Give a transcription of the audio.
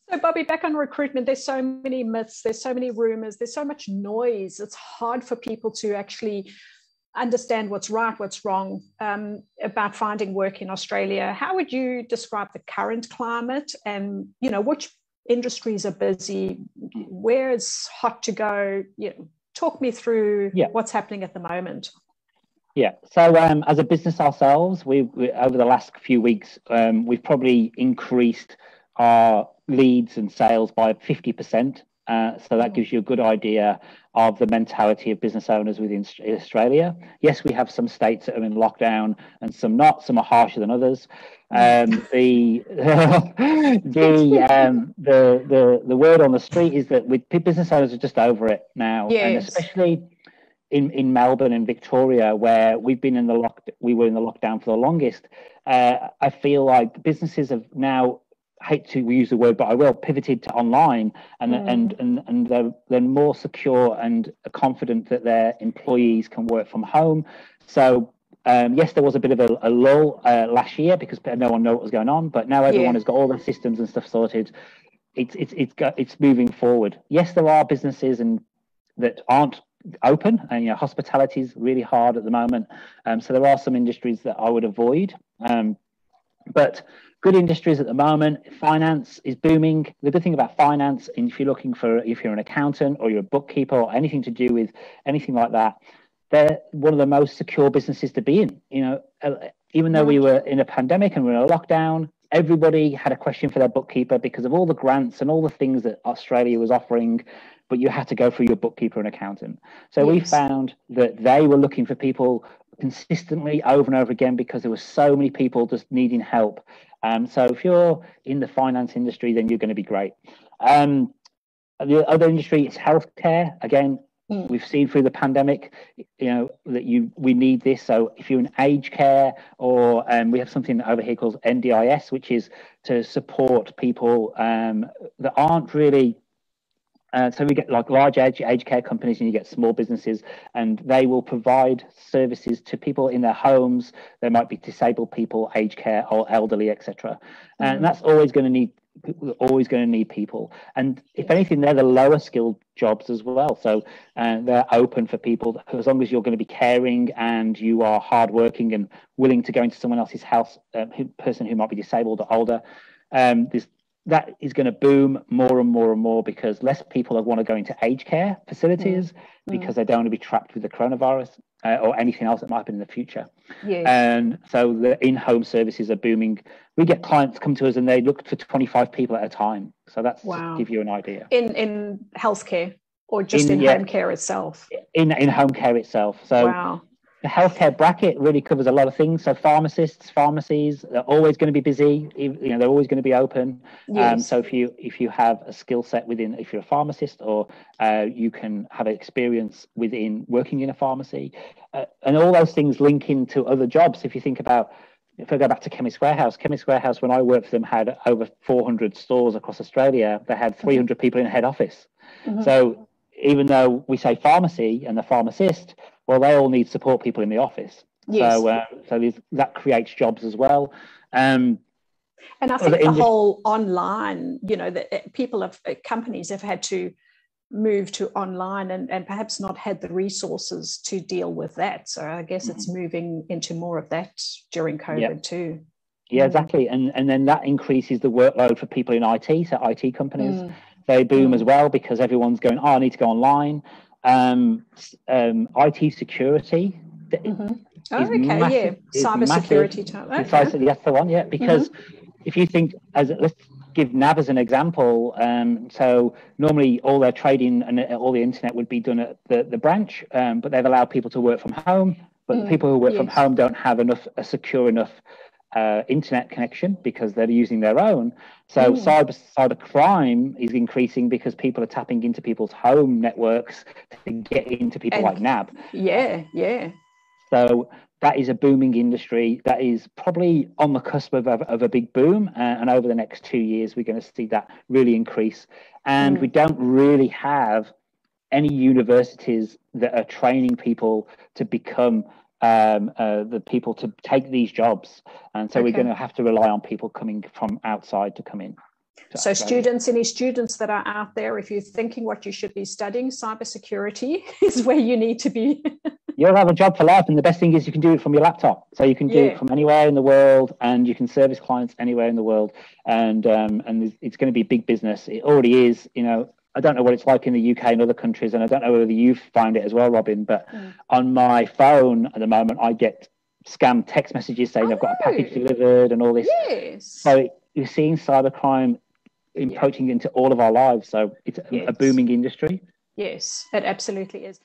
So, Bobby, back on recruitment, there's so many myths, there's so many rumors, there's so much noise. It's hard for people to actually understand what's right, what's wrong about finding work in Australia. How would you describe the current climate, and which industries are busy, where it's hot to go? Talk me through what's happening at the moment. Yeah. So as a business ourselves, we over the last few weeks, we've probably increased our leads and sales by 50%. So that gives you a good idea of the mentality of business owners within Australia. Yes, we have some states that are in lockdown and some not. Some are harsher than others. The word on the street is that business owners are just over it now, and especially in Melbourne and Victoria, where we were in the lockdown for the longest. I feel like businesses have now, hate to use the word, but I will, pivoted to online, and they're more secure and confident that their employees can work from home. So yes, there was a bit of a lull last year because no one knew what was going on, but now everyone has got all their systems and stuff sorted. It's moving forward. Yes, there are businesses that aren't open, and hospitality is really hard at the moment. So there are some industries that I would avoid. But good industries at the moment. Finance is booming. The good thing about finance, and if you're an accountant or you're a bookkeeper or anything to do with anything like that, they're one of the most secure businesses to be in. Even though we were in a pandemic and we were in a lockdown, everybody had a question for their bookkeeper because of all the grants and all the things that Australia was offering, but you had to go through your bookkeeper and accountant. So we found that they were looking for people consistently over and over again because there were so many people just needing help. So if you're in the finance industry, then you're going to be great. The other industry is healthcare. Again, we've seen through the pandemic, that we need this. So if you're in aged care, or we have something over here called NDIS, which is to support people that aren't really. So we get like large aged care companies, and you get small businesses, and they will provide services to people in their homes. There might be disabled people, aged care, or elderly, etc. And that's always going to need people. And if anything, they're the lower skilled jobs as well. So they're open for people as long as you're going to be caring and you are hardworking and willing to go into someone else's house, person who might be disabled or older. That is going to boom more and more and more because less people want to go into aged care facilities because they don't want to be trapped with the coronavirus or anything else that might happen in the future. And so the in-home services are booming. We get clients come to us and they look for 25 people at a time. So that's to give you an idea. In healthcare or just in home care itself? In home care itself. So the healthcare bracket really covers a lot of things. So pharmacists, pharmacies, they're always going to be busy. They're always going to be open. So if you have a skill set within, if you're a pharmacist, or you can have experience within working in a pharmacy, and all those things link into other jobs. If I go back to Chemist Warehouse, when I worked for them, had over 400 stores across Australia. They had 300 people in a head office. So even though we say pharmacy and the pharmacist, well, they all need support people in the office. So that creates jobs as well. And I think the whole online, companies have had to move to online and perhaps not had the resources to deal with that. So I guess it's moving into more of that during COVID too. Yeah, exactly. And then that increases the workload for people in IT. So IT companies, they boom as well because everyone's going, I need to go online. IT security. Cyber security. Precisely, that's the one. Because if you think, let's give NAB as an example. So normally all their trading and all the internet would be done at the branch, but they've allowed people to work from home. But the people who work from home don't have a secure enough internet connection because they're using their own. So cyber crime is increasing because people are tapping into people's home networks to get into people like NAB. So that is a booming industry that is probably on the cusp of a big boom, and over the next 2 years we're going to see that really increase. And we don't really have any universities that are training people to become the people to take these jobs, and so we're going to have to rely on people coming from outside to come in. So students, any students that are out there, if you're thinking what you should be studying, cybersecurity is where you need to be. You'll have a job for life, and the best thing is you can do it from your laptop. So you can do it from anywhere in the world, and you can service clients anywhere in the world. And it's going to be big business. It already is. You know, I don't know what it's like in the UK and other countries, and I don't know whether you find it as well, Robin. But on my phone at the moment, I get scam text messages saying I've got a package delivered and all this. Yes. So you're seeing cybercrime approaching into all of our lives. So it's a booming industry. Yes, it absolutely is.